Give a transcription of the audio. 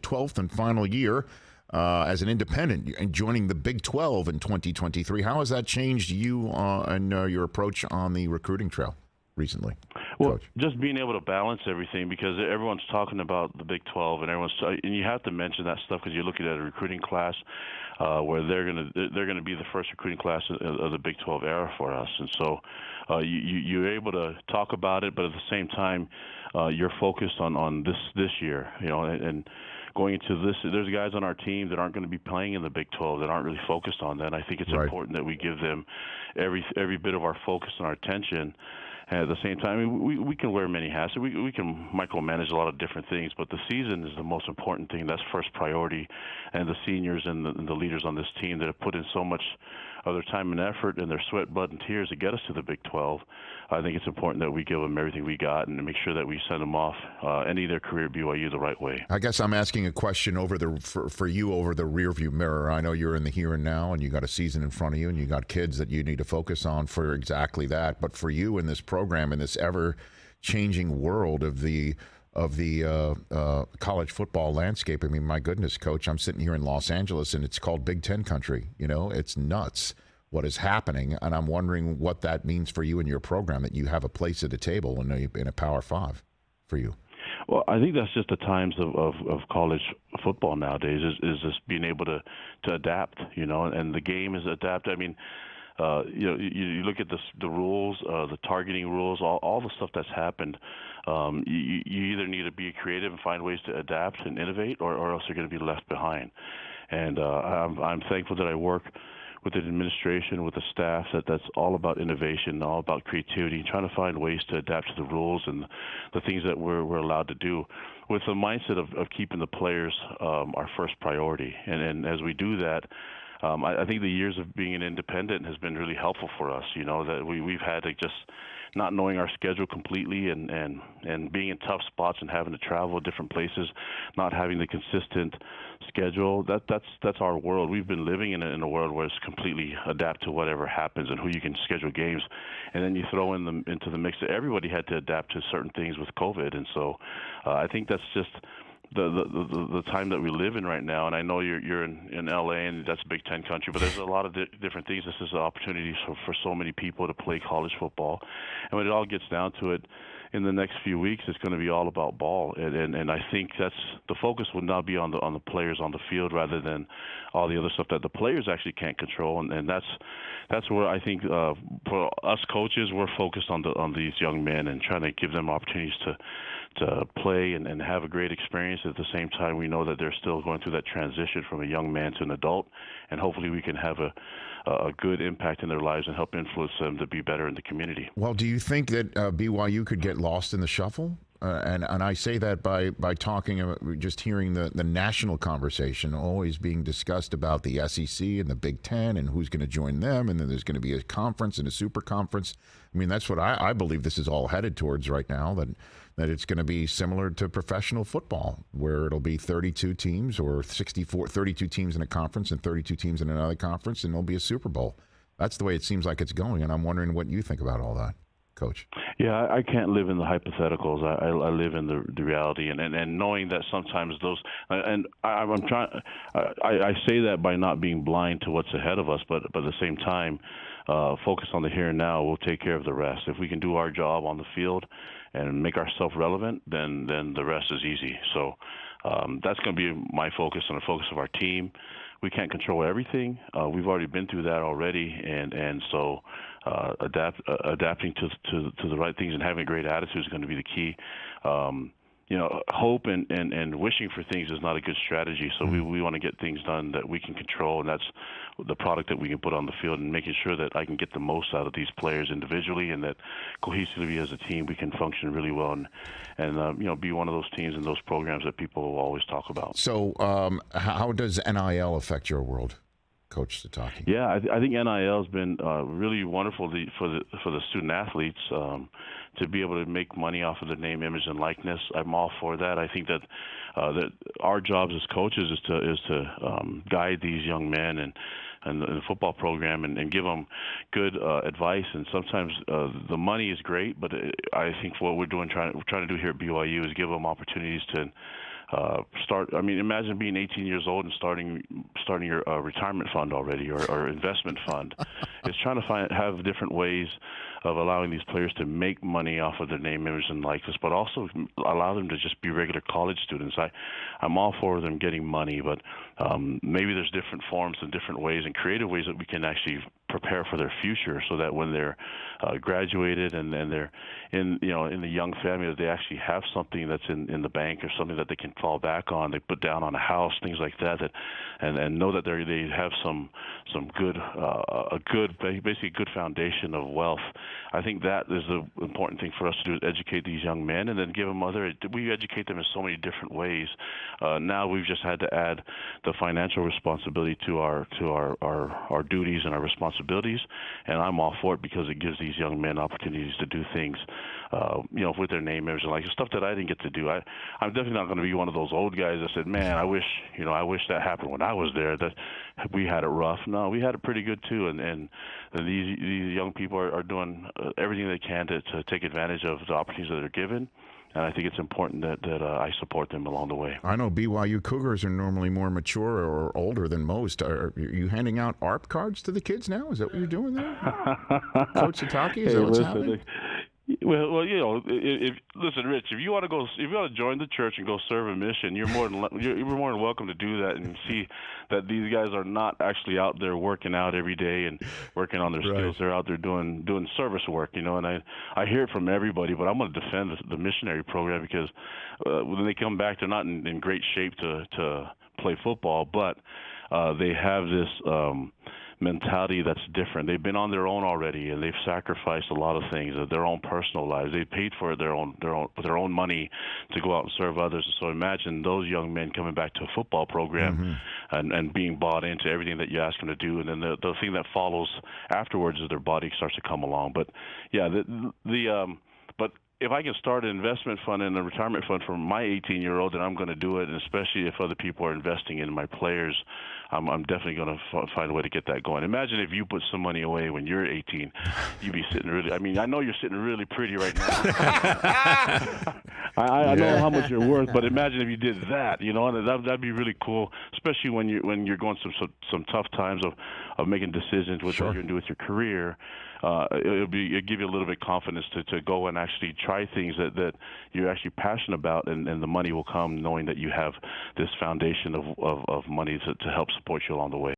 12th and final year as an independent and joining the Big 12 in 2023. How has that changed you and your approach on the recruiting trail recently? Well, Coach? Just being able to balance everything, because everyone's talking about the Big 12, and you have to mention that stuff because you're looking at a recruiting class where they're gonna be the first recruiting class of the Big 12 era for us, and so you're able to talk about it, but at the same time you're focused on this year, and going into this, there's guys on our team that aren't going to be playing in the Big 12 that aren't really focused on that. I think it's important that we give them every bit of our focus and our attention. And at the same time, we can wear many hats. We can micromanage a lot of different things, but the season is the most important thing. That's first priority. And the seniors and the leaders on this team that have put in so much of their time and effort and their sweat, blood, and tears to get us to the Big 12, I think it's important that we give them everything we got and make sure that we send them off ending their career at BYU the right way. I guess I'm asking a question for you over the rearview mirror. I know you're in the here and now, and you got a season in front of you, and you got kids that you need to focus on for exactly that. But for you in this program, in this ever-changing world of the college football landscape, I mean, my goodness, Coach, I'm sitting here in Los Angeles, and it's called Big Ten country. It's nuts what is happening, and I'm wondering what that means for you and your program, that you have a place at the table in a Power 5 for you. Well, I think that's just the times of college football nowadays is just being able to adapt, and the game is adapted. I mean, you look at the rules, the targeting rules, all the stuff that's happened. You either need to be creative and find ways to adapt and innovate, or else you're going to be left behind. And I'm thankful that I work with the administration, with the staff, that's all about innovation, all about creativity, trying to find ways to adapt to the rules and the things that we're allowed to do, with the mindset of keeping the players our first priority. And as we do that, I think the years of being an independent has been really helpful for us, that we've had to just not knowing our schedule completely and being in tough spots and having to travel to different places, not having the consistent schedule. That's our world. We've been living in a world where it's completely adapt to whatever happens and who you can schedule games. And then you throw into the mix that everybody had to adapt to certain things with COVID. And so I think that's just the time that we live in right now. And I know you're in LA, and that's Big Ten country, but there's a lot of different things. This is an opportunity for so many people to play college football. And when it all gets down to it, in the next few weeks, it's going to be all about ball, and I think that's the focus would not be on the players on the field, rather than all the other stuff that the players actually can't control, and that's where I think for us coaches, we're focused on these young men and trying to give them opportunities to play and have a great experience. At the same time, we know that they're still going through that transition from a young man to an adult, and hopefully we can have a good impact in their lives and help influence them to be better in the community. Well, do you think that BYU could get lost in the shuffle? And I say that by talking about just hearing the national conversation always being discussed about the SEC and the Big Ten and who's going to join them, and then there's going to be a conference and a super conference. I mean, that's what I believe this is all headed towards right now, that it's going to be similar to professional football, where it'll be 32 teams or 32 teams in a conference and 32 teams in another conference, and there'll be a Super Bowl. That's the way it seems like it's going, and I'm wondering what you think about all that, Coach. Yeah, I can't live in the hypotheticals. I live in the reality, and knowing that sometimes those, and I'm trying. I say that by not being blind to what's ahead of us, but at the same time, focus on the here and now. We'll take care of the rest. If we can do our job on the field and make ourselves relevant, then the rest is easy. So that's going to be my focus and the focus of our team. We can't control everything. We've already been through that already, and so adapting to the right things and having a great attitude is going to be the key. Hope and wishing for things is not a good strategy. So we want to get things done that we can control, and that's the product that we can put on the field, and making sure that I can get the most out of these players individually, and that cohesively as a team we can function really well and be one of those teams and those programs that people will always talk about. So how does NIL affect your world, Coach Sitake? Yeah, I think NIL has been really wonderful for the student athletes to be able to make money off of their name, image, and likeness. I'm all for that. I think that our jobs as coaches is to guide these young men and the football program and give them good advice. And sometimes the money is great, but I think what we're trying to do here at BYU is give them opportunities to start. I mean, imagine being 18 years old and starting your retirement fund already, or investment fund. It's trying to have different ways of allowing these players to make money off of their name, image, and likeness, but also allow them to just be regular college students. I'm all for them getting money, but maybe there's different forms and different ways and creative ways that we can actually prepare for their future, so that when they're graduated and they're in the young family, that they actually have something that's in the bank, or something that they can fall back on. They put down on a house, things like that, and know that they have some good basically good foundation of wealth. I think that is the important thing for us to do, is educate these young men, and then give them we educate them in so many different ways. Now we've just had to add the financial responsibility to our duties and our responsibilities, and I'm all for it, because it gives these young men opportunities to do things, with their name, image, and like stuff that I didn't get to do. I'm definitely not going to be one of those old guys that said, "Man, I wish that happened when I was there. That we had it rough." No, we had it pretty good too, and these young people are doing everything they can to take advantage of the opportunities that they're given. And I think it's important that I support them along the way. I know BYU Cougars are normally more mature or older than most. Are you handing out ARP cards to the kids now? Is that what you're doing there? Coach Sitake, is that what's happening? Well, listen, Rich, if you want to join the church and go serve a mission, you're more than welcome to do that, and see that these guys are not actually out there working out every day and working on their skills. They're out there doing service work, and I hear it from everybody, but I'm going to defend the missionary program, because when they come back, they're not in great shape to play football, but they have this mentality that's different. They've been on their own already, and they've sacrificed a lot of things, their own personal lives. They paid for their own money to go out and serve others. So imagine those young men coming back to a football program and being bought into everything that you ask them to do, and then the thing that follows afterwards is their body starts to come along. But yeah, but if I can start an investment fund and a retirement fund for my 18-year-old, then I'm going to do it, and especially if other people are investing in my players, I'm definitely going to find a way to get that going. Imagine if you put some money away when you're 18. You'd be sitting really – I mean, I know you're sitting really pretty right now. I know how much you're worth, but imagine if you did that, and that'd be really cool, especially when you're going through some tough times of making decisions with what you're going to do with your career. It'll give you a little bit of confidence to go and actually try things that you're actually passionate about, and the money will come knowing that you have this foundation of money to help support you along the way.